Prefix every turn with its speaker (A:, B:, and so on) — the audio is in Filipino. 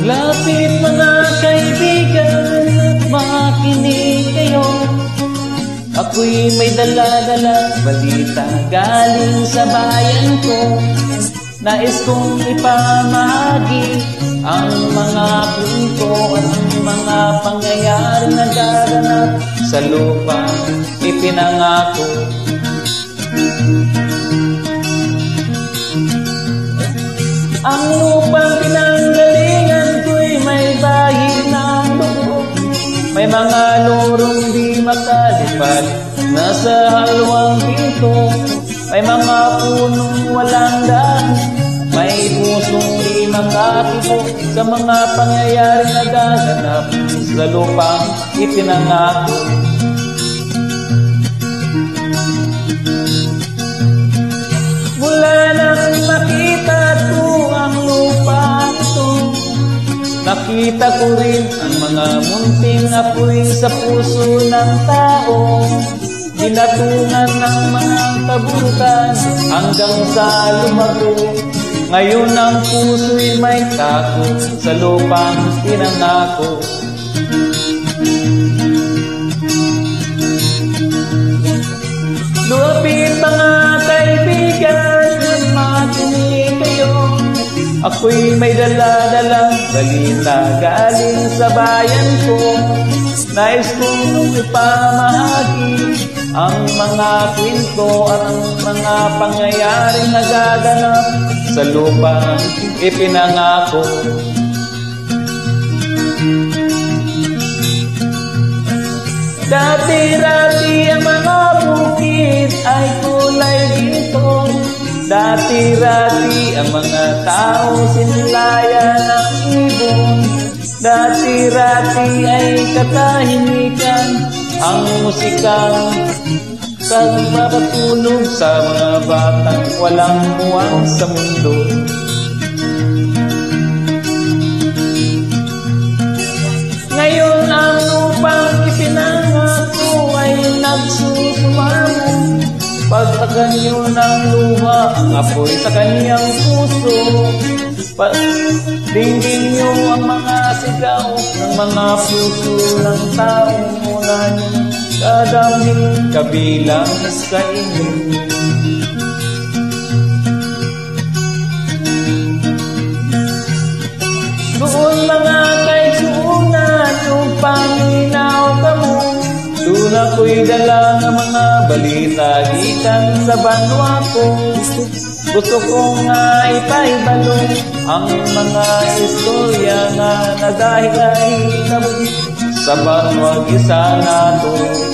A: Lapit mga kaibigan, makinig kayo. Ako'y may dala-dalang balita galing sa bayan ko. Nais kong ipamahagi ang mga kwento at mga pangyayari na gaganap sa lupang ipinangako. Ang lupang pinanggalingan ko'y may bahid ng dugo. May mga lorong di makalipad nasa halwang pinto. May mga punong walang daan, may pusong di makatibo sa mga pangyayari na gaganap sa lupang ipinangako. Mula nang makita ko ang lupa ito, nakita ko rin ang mga munting apoy sa puso ng tao. Dinatungan ng mga kabutan hanggang sa lumago. Ngayon ang puso'y may takot sa lupang pinangako. Lupit mga kaibigan, makinig kayo. Ako'y may dala-dalang balita galing sa bayan ko. Nais kong ipamahagi ang mga kwento at ang mga pangyayaring nagaganap sa lupang ipinangako. Dati-rati ang mga bukid ay kulay ginto. Dati-rati ang mga tao sinlayan ng ibon. Dati-rati ay katahimikan ang musikang kagpapatulog sa mga batang walang muwang sa mundo. Ngayon ang lupang ipinangako ay nagsusumamo. Pagtakan niyo ng luha ang apoy sa kaniyang puso. Dinggin niyo ang mga sigaw ng mga puso ng taong mula niyo kadaming kabilang sa inyo. Doon mga kaisunan upang inaw ka mo. Doon ako'y dala ng mga balita gikan sa banwa ko. Gusto kong ipaibalo ang mga istorya na nagahigay sa banwa gisa nato.